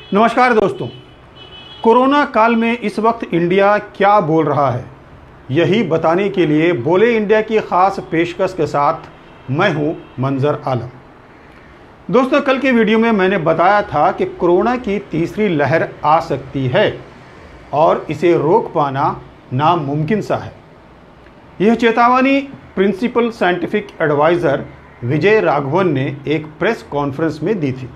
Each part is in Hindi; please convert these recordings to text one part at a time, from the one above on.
नमस्कार दोस्तों, कोरोना काल में इस वक्त इंडिया क्या बोल रहा है, यही बताने के लिए बोले इंडिया की ख़ास पेशकश के साथ मैं हूं मंजर आलम। दोस्तों, कल के वीडियो में मैंने बताया था कि कोरोना की तीसरी लहर आ सकती है और इसे रोक पाना नामुमकिन सा है। यह चेतावनी principal scientific adviser Vijay Raghavan ने एक प्रेस कॉन्फ्रेंस में दी थी।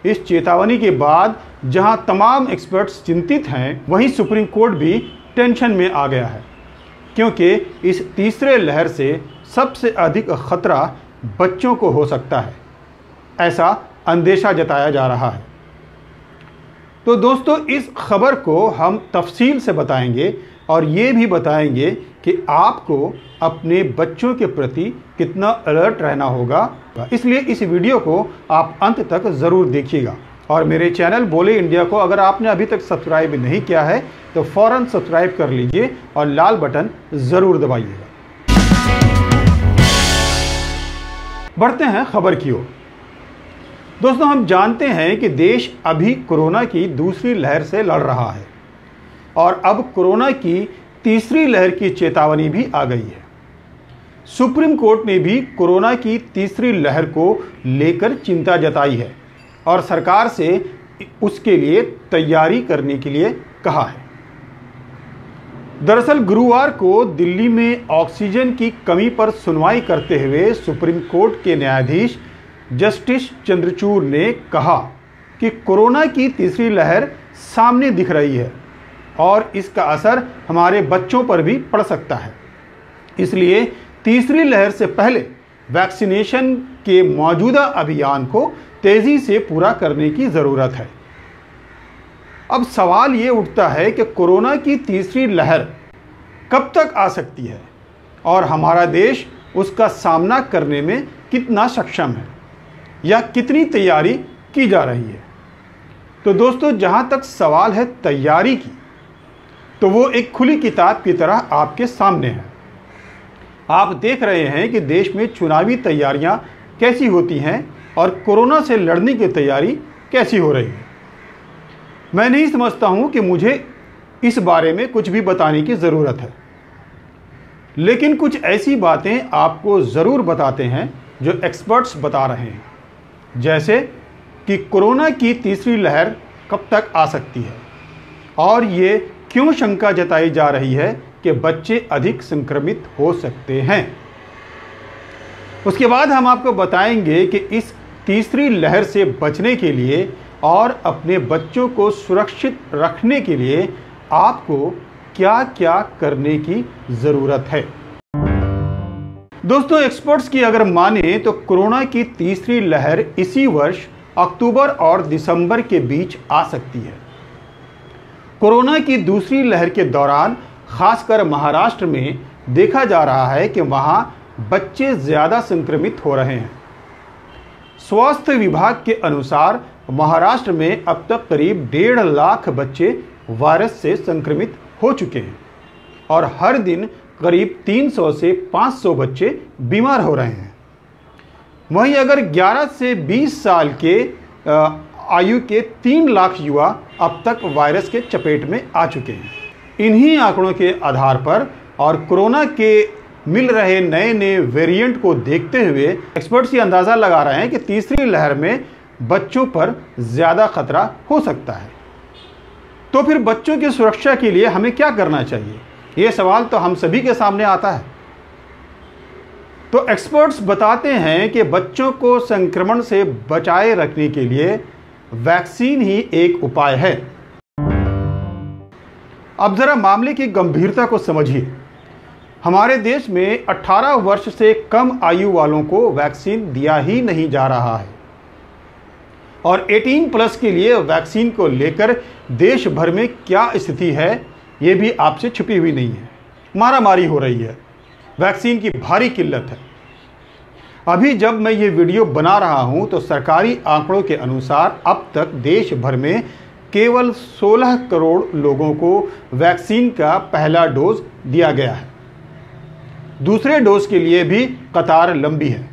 इस चेतावनी के बाद जहां तमाम एक्सपर्ट्स चिंतित हैं, वहीं सुप्रीम कोर्ट भी टेंशन में आ गया है, क्योंकि इस तीसरे लहर से सबसे अधिक खतरा बच्चों को हो सकता है, ऐसा अंदेशा जताया जा रहा है। तो दोस्तों, इस खबर को हम तफसील से बताएंगे और ये भी बताएंगे कि आपको अपने बच्चों के प्रति कितना अलर्ट रहना होगा। इसलिए इस वीडियो को आप अंत तक ज़रूर देखिएगा और मेरे चैनल बोले इंडिया को अगर आपने अभी तक सब्सक्राइब नहीं किया है तो फ़ौरन सब्सक्राइब कर लीजिए और लाल बटन ज़रूर दबाइएगा। बढ़ते हैं खबर की ओर। दोस्तों, हम जानते हैं कि देश अभी कोरोना की दूसरी लहर से लड़ रहा है और अब कोरोना की तीसरी लहर की चेतावनी भी आ गई है। सुप्रीम कोर्ट ने भी कोरोना की तीसरी लहर को लेकर चिंता जताई है और सरकार से उसके लिए तैयारी करने के लिए कहा है। दरअसल गुरुवार को दिल्ली में ऑक्सीजन की कमी पर सुनवाई करते हुए सुप्रीम कोर्ट के न्यायाधीश जस्टिस चंद्रचूड़ ने कहा कि कोरोना की तीसरी लहर सामने दिख रही है और इसका असर हमारे बच्चों पर भी पड़ सकता है। इसलिए तीसरी लहर से पहले वैक्सीनेशन के मौजूदा अभियान को तेज़ी से पूरा करने की ज़रूरत है। अब सवाल ये उठता है कि कोरोना की तीसरी लहर कब तक आ सकती है और हमारा देश उसका सामना करने में कितना सक्षम है या कितनी तैयारी की जा रही है। तो दोस्तों, जहाँ तक सवाल है तैयारी की, तो वो एक खुली किताब की तरह आपके सामने है। आप देख रहे हैं कि देश में चुनावी तैयारियां कैसी होती हैं और कोरोना से लड़ने की तैयारी कैसी हो रही है। मैं नहीं समझता हूं कि मुझे इस बारे में कुछ भी बताने की ज़रूरत है, लेकिन कुछ ऐसी बातें आपको ज़रूर बताते हैं जो एक्सपर्ट्स बता रहे हैं, जैसे कि कोरोना की तीसरी लहर कब तक आ सकती है और ये क्यों शंका जताई जा रही है कि बच्चे अधिक संक्रमित हो सकते हैं। उसके बाद हम आपको बताएंगे कि इस तीसरी लहर से बचने के लिए और अपने बच्चों को सुरक्षित रखने के लिए आपको क्या क्या करने की ज़रूरत है। दोस्तों, एक्सपर्ट्स की अगर माने तो कोरोना की तीसरी लहर इसी वर्ष अक्टूबर और दिसंबर के बीच आ सकती है। कोरोना की दूसरी लहर के दौरान खासकर महाराष्ट्र में देखा जा रहा है कि वहां बच्चे ज़्यादा संक्रमित हो रहे हैं। स्वास्थ्य विभाग के अनुसार महाराष्ट्र में अब तक करीब 1.5 लाख बच्चे वायरस से संक्रमित हो चुके हैं और हर दिन करीब 300 से 500 बच्चे बीमार हो रहे हैं। वहीं अगर 11 से 20 साल के आयु के 3 लाख युवा अब तक वायरस के चपेट में आ चुके हैं। इन्हीं आंकड़ों के आधार पर और कोरोना के मिल रहे नए नए वेरिएंट को देखते हुए एक्सपर्ट्स ये अंदाज़ा लगा रहे हैं कि तीसरी लहर में बच्चों पर ज़्यादा खतरा हो सकता है। तो फिर बच्चों की सुरक्षा के लिए हमें क्या करना चाहिए, ये सवाल तो हम सभी के सामने आता है। तो एक्सपर्ट्स बताते हैं कि बच्चों को संक्रमण से बचाए रखने के लिए वैक्सीन ही एक उपाय है। अब जरा मामले की गंभीरता को समझिए। हमारे देश में 18 वर्ष से कम आयु वालों को वैक्सीन दिया ही नहीं जा रहा है और 18 प्लस के लिए वैक्सीन को लेकर देश भर में क्या स्थिति है ये भी आपसे छुपी हुई नहीं है। मारामारी हो रही है, वैक्सीन की भारी किल्लत है। अभी जब मैं ये वीडियो बना रहा हूं तो सरकारी आंकड़ों के अनुसार अब तक देश भर में केवल 16 करोड़ लोगों को वैक्सीन का पहला डोज दिया गया है। दूसरे डोज के लिए भी कतार लंबी है।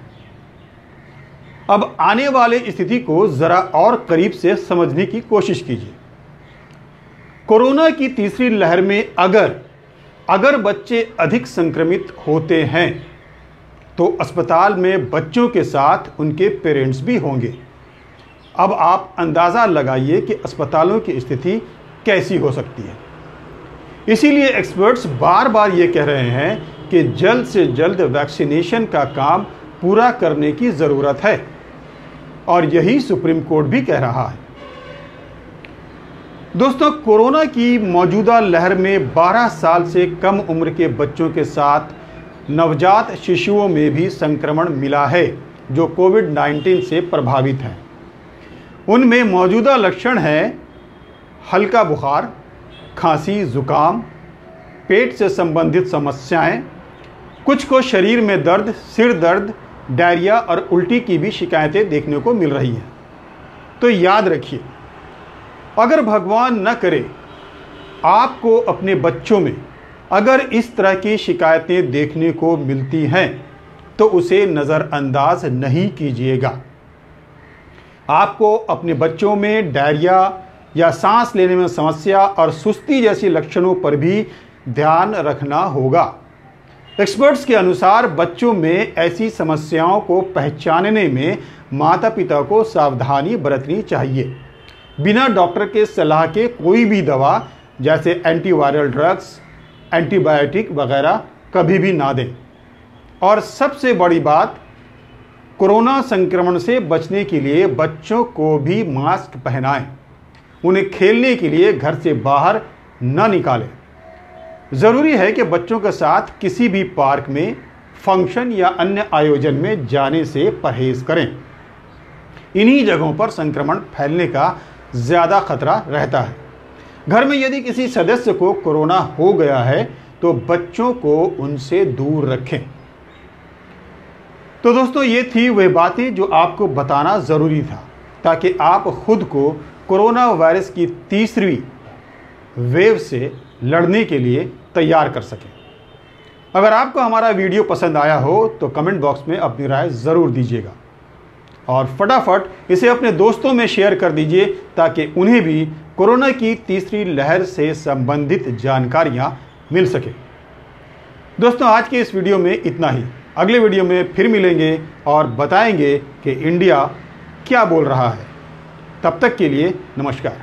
अब आने वाले स्थिति को जरा और करीब से समझने की कोशिश कीजिए। कोरोना की तीसरी लहर में अगर बच्चे अधिक संक्रमित होते हैं तो अस्पताल में बच्चों के साथ उनके पेरेंट्स भी होंगे। अब आप अंदाज़ा लगाइए कि अस्पतालों की स्थिति कैसी हो सकती है। इसीलिए एक्सपर्ट्स बार बार ये कह रहे हैं कि जल्द से जल्द वैक्सीनेशन का काम पूरा करने की ज़रूरत है, और यही सुप्रीम कोर्ट भी कह रहा है। दोस्तों, कोरोना की मौजूदा लहर में 12 साल से कम उम्र के बच्चों के साथ नवजात शिशुओं में भी संक्रमण मिला है जो कोविड-19 से प्रभावित हैं। उनमें मौजूदा लक्षण हैं हल्का बुखार, खांसी, जुकाम, पेट से संबंधित समस्याएं, कुछ को शरीर में दर्द, सिर दर्द, डायरिया और उल्टी की भी शिकायतें देखने को मिल रही हैं। तो याद रखिए, अगर भगवान न करे आपको अपने बच्चों में अगर इस तरह की शिकायतें देखने को मिलती हैं तो उसे नज़रअंदाज नहीं कीजिएगा। आपको अपने बच्चों में डायरिया या सांस लेने में समस्या और सुस्ती जैसी लक्षणों पर भी ध्यान रखना होगा। एक्सपर्ट्स के अनुसार बच्चों में ऐसी समस्याओं को पहचानने में माता पिता को सावधानी बरतनी चाहिए। बिना डॉक्टर के सलाह के कोई भी दवा जैसे एंटीवायरल ड्रग्स, एंटीबायोटिक वगैरह कभी भी ना दें। और सबसे बड़ी बात, कोरोना संक्रमण से बचने के लिए बच्चों को भी मास्क पहनाएं। उन्हें खेलने के लिए घर से बाहर न निकालें। ज़रूरी है कि बच्चों के साथ किसी भी पार्क में, फंक्शन या अन्य आयोजन में जाने से परहेज करें। इन्हीं जगहों पर संक्रमण फैलने का ज़्यादा खतरा रहता है। घर में यदि किसी सदस्य को कोरोना हो गया है तो बच्चों को उनसे दूर रखें। तो दोस्तों, ये थी वह बातें जो आपको बताना ज़रूरी था ताकि आप खुद को कोरोना वायरस की तीसरी वेव से लड़ने के लिए तैयार कर सकें। अगर आपको हमारा वीडियो पसंद आया हो तो कमेंट बॉक्स में अपनी राय ज़रूर दीजिएगा और फटाफट इसे अपने दोस्तों में शेयर कर दीजिए ताकि उन्हें भी कोरोना की तीसरी लहर से संबंधित जानकारियां मिल सके। दोस्तों, आज के इस वीडियो में इतना ही। अगले वीडियो में फिर मिलेंगे और बताएंगे कि इंडिया क्या बोल रहा है। तब तक के लिए नमस्कार।